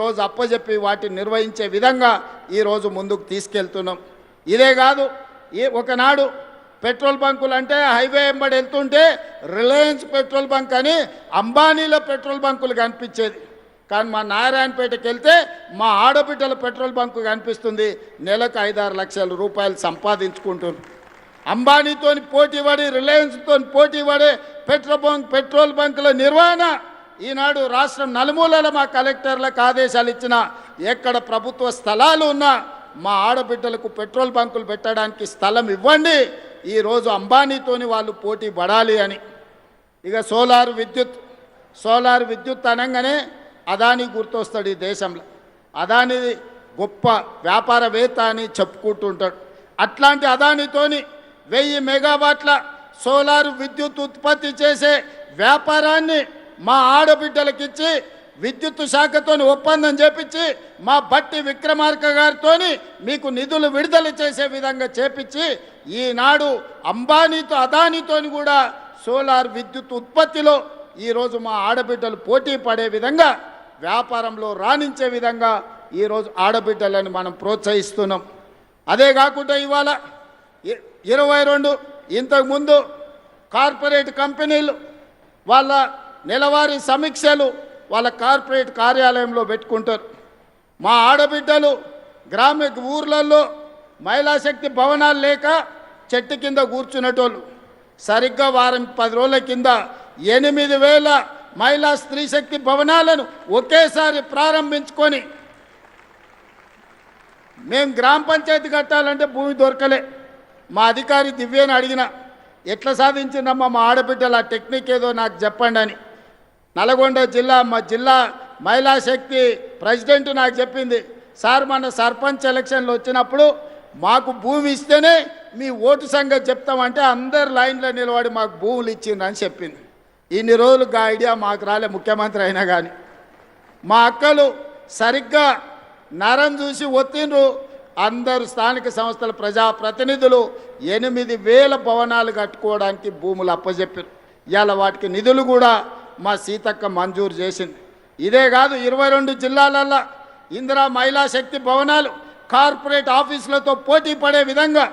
రోజు అప్పజెప్పి వాటిని నిర్వహించే విధంగా ఈరోజు ముందుకు తీసుకెళ్తున్నాం. ఇదే కాదు, ఒకనాడు పెట్రోల్ బంకులు అంటే హైవే వెంబడి వెళ్తుంటే రిలయన్స్ పెట్రోల్ బంక్ అని అంబానీల పెట్రోల్ బంకులు కనిపించేది. కానీ మా నారాయణపేటకి వెళ్తే మా ఆడబిడ్డల పెట్రోల్ బంకు కనిపిస్తుంది. నెలకు 5-6 లక్షల రూపాయలు సంపాదించుకుంటున్నారు. అంబానీతో పోటీ పడి రిలయన్స్తో పోటీ పడే పెట్రోల్ బంకుల నిర్వహణ ఈనాడు రాష్ట్రం నలుమూలల మా కలెక్టర్లకు ఆదేశాలు ఇచ్చిన ఎక్కడ ప్రభుత్వ స్థలాలు ఉన్నా మా ఆడబిడ్డలకు పెట్రోల్ బంకులు పెట్టడానికి స్థలం ఇవ్వండి. ఈరోజు అంబానీతోని వాళ్ళు పోటీ పడాలి అని. ఇక సోలార్ విద్యుత్ అనగానే అదానీ గుర్తొస్తాడు. ఈ దేశంలో అదానీ గొప్ప వ్యాపారవేత్త అని చెప్పుకుంటుంటాడు. అట్లాంటి అదానీతోని 1000 మెగావాట్ల సోలార్ విద్యుత్ ఉత్పత్తి చేసే వ్యాపారాన్ని మా ఆడబిడ్డలకిచ్చి విద్యుత్ శాఖతో ఒప్పందం చేపించి మా బట్టి విక్రమార్క గారితో మీకు నిధులు విడుదల చేసే విధంగా చేపించి ఈనాడు అంబానీతో అదానీతో కూడా సోలార్ విద్యుత్ ఉత్పత్తిలో ఈరోజు మా ఆడబిడ్డలు పోటీ పడే విధంగా వ్యాపారంలో రాణించే విధంగా ఈరోజు ఆడబిడ్డలను మనం ప్రోత్సహిస్తున్నాం. అదే కాకుండా ఇవాళ 22 ఇంతకుముందు కార్పొరేట్ కంపెనీలు వాళ్ళ నెలవారీ సమీక్షలు వాళ్ళ కార్పొరేట్ కార్యాలయంలో పెట్టుకుంటారు. మా ఆడబిడ్డలు ఊర్లలో మహిళా శక్తి భవనాలు లేక చెట్టు కింద కూర్చునేటోళ్ళు. సరిగ్గా వారం 10 రోజుల కింద 8000 మహిళా స్త్రీ శక్తి భవనాలను ఒకేసారి ప్రారంభించుకొని మేము గ్రామ పంచాయతీ కట్టాలంటే భూమి దొరకలే. మా అధికారి దివ్యని అడిగిన ఎట్లా సాధించిందమ్మా మా ఆడబిడ్డల టెక్నిక్ ఏదో నాకు చెప్పండి అని. నల్గొండ మా జిల్లా మహిళా శక్తి ప్రెసిడెంట్ నాకు చెప్పింది, సార్ మన సర్పంచ్ ఎలక్షన్లు వచ్చినప్పుడు మాకు భూమి ఇస్తేనే మీ ఓటు సంగతి చెప్తామంటే అందరు లైన్లో నిలబడి మాకు భూములు ఇచ్చిందని చెప్పింది. ఇన్ని రోజులు ఆ ఐడియా మాకు రాలే, ముఖ్యమంత్రి అయినా కానీ. మా అక్కలు సరిగ్గా నరం చూసి ఒత్తిండ్రు. అందరు స్థానిక సంస్థల ప్రజాప్రతినిధులు 8000 భవనాలు కట్టుకోవడానికి భూములు అప్పచెప్పారు. ఇవాళ వాటికి నిధులు కూడా మా సీతక్క మంజూరు చేసింది. ఇదే కాదు, 22 జిల్లాలల్లో ఇందిరా మహిళా శక్తి భవనాలు కార్పొరేట్ ఆఫీసులతో పోటీ పడే విధంగా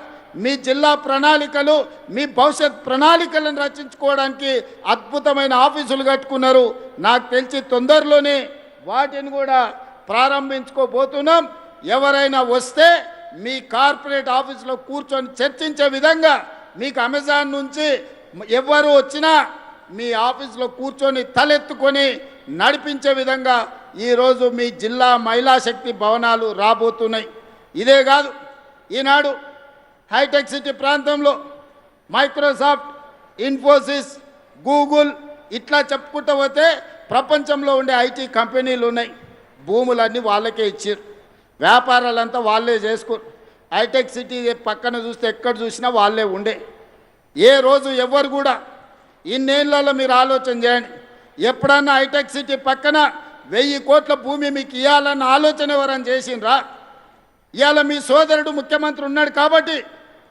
మీ జిల్లా ప్రణాళికలు మీ భవిష్యత్ ప్రణాళికలను రచించుకోవడానికి అద్భుతమైన ఆఫీసులు కట్టుకున్నారు. నాకు తెలిసి తొందరలోనే వాటిని కూడా ప్రారంభించుకోబోతున్నాం. ఎవరైనా వస్తే మీ కార్పొరేట్ ఆఫీసులో కూర్చొని చర్చించే విధంగా మీకు అమెజాన్ నుంచి ఎవరు వచ్చినా మీ ఆఫీసులో కూర్చొని తలెత్తుకొని నడిపించే విధంగా ఈరోజు మీ జిల్లా మహిళా శక్తి భవనాలు రాబోతున్నాయి. ఇదే కాదు, ఈనాడు హైటెక్ సిటీ ప్రాంతంలో మైక్రోసాఫ్ట్, ఇన్ఫోసిస్, గూగుల్ ఇట్లా చెప్పుకుంటూ పోతే ప్రపంచంలో ఉండే ఐటీ కంపెనీలు ఉన్నాయి. భూములన్నీ వాళ్ళకే ఇచ్చారు. వ్యాపారాలంతా వాళ్ళే చేసుకోరు. హైటెక్ సిటీ పక్కన చూస్తే ఎక్కడ చూసినా వాళ్ళే ఉండే. ఏ రోజు ఎవరు కూడా ఇన్నేళ్లలో మీరు ఆలోచన చేయండి, ఎప్పుడన్నా హైటెక్ సిటీ పక్కన 1000 కోట్ల భూమి మీకు ఇవ్వాలన్న ఆలోచన ఎవరని చేసిండ్రా? ఇవాళ మీ సోదరుడు ముఖ్యమంత్రి ఉన్నాడు కాబట్టి,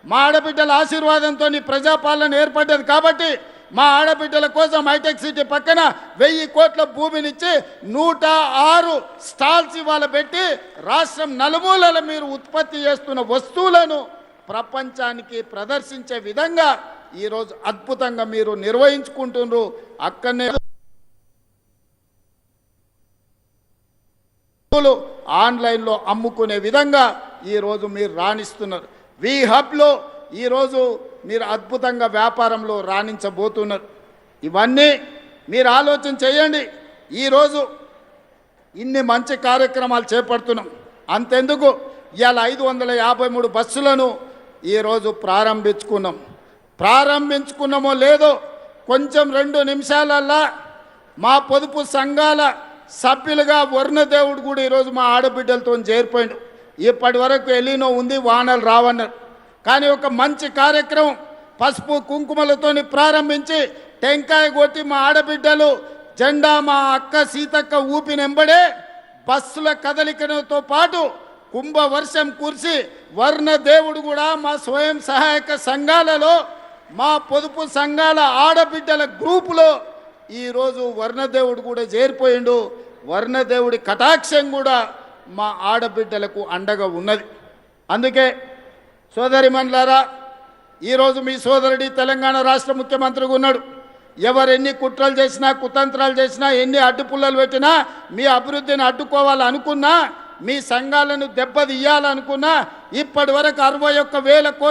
మా ఆడబిడ్డల ఆశీర్వాదంతో ప్రజాపాలన ఏర్పడ్డది కాబట్టి మా ఆడబిడ్డల కోసం హైటెక్ సిటీ పక్కన 1000 కోట్ల భూమినిచ్చి 106 స్టాల్స్ ఇవాళ పెట్టి రాష్ట్రం నలుమూలల మీరు ఉత్పత్తి చేస్తున్న వస్తువులను ప్రపంచానికి ప్రదర్శించే విధంగా ఈరోజు అద్భుతంగా మీరు నిర్వహించుకుంటున్నారు. అక్కడనే ఆన్లైన్లో అమ్ముకునే విధంగా ఈరోజు మీరు రాణిస్తున్నారు. వి హబ్లో ఈరోజు మీరు అద్భుతంగా వ్యాపారంలో రాణించబోతున్నారు. ఇవన్నీ మీరు ఆలోచన చేయండి. ఈరోజు ఇన్ని మంచి కార్యక్రమాలు చేపడుతున్నాం. అంతెందుకు, ఇవాళ 553 బస్సులను ఈరోజు ప్రారంభించుకున్నామో లేదో కొంచెం 2 నిమిషాలల్లా మా పొదుపు సంఘాల సభ్యులుగా వర్ణదేవుడు కూడా ఈరోజు మా ఆడబిడ్డలతో చేరిపోయిండు. ఇప్పటి వరకు ఎలినో ఉంది, వానలు రావన్నారు. కానీ ఒక మంచి కార్యక్రమం పసుపు కుంకుమలతో ప్రారంభించి టెంకాయ కొట్టి మా ఆడబిడ్డలు జెండా మా అక్క సీతక్క ఊపినెంబడే బస్సుల కదలికతో పాటు కుంభవర్షం కురిసి వర్ణదేవుడు కూడా మా స్వయం సహాయక సంఘాలలో మా పొదుపు సంఘాల ఆడబిడ్డల గ్రూపులో ఈరోజు వర్ణదేవుడు కూడా చేరిపోయిండు. వర్ణదేవుడి కటాక్షం కూడా మా ఆడబిడ్డలకు అండగా ఉన్నది. అందుకే సోదరిమణులారా, ఈరోజు మీ సోదరుడి తెలంగాణ రాష్ట్ర ముఖ్యమంత్రిగా ఉన్నాడు. ఎవరు ఎన్ని కుట్రలు చేసినా, కుతంత్రాలు చేసినా, ఎన్ని అడ్డుపుల్లలు పెట్టినా, మీ అభివృద్ధిని అడ్డుకోవాలనుకున్నా, మీ సంఘాలను దెబ్బతీయాలనుకున్నా, ఇప్పటి వరకు 61,000 కోట్ల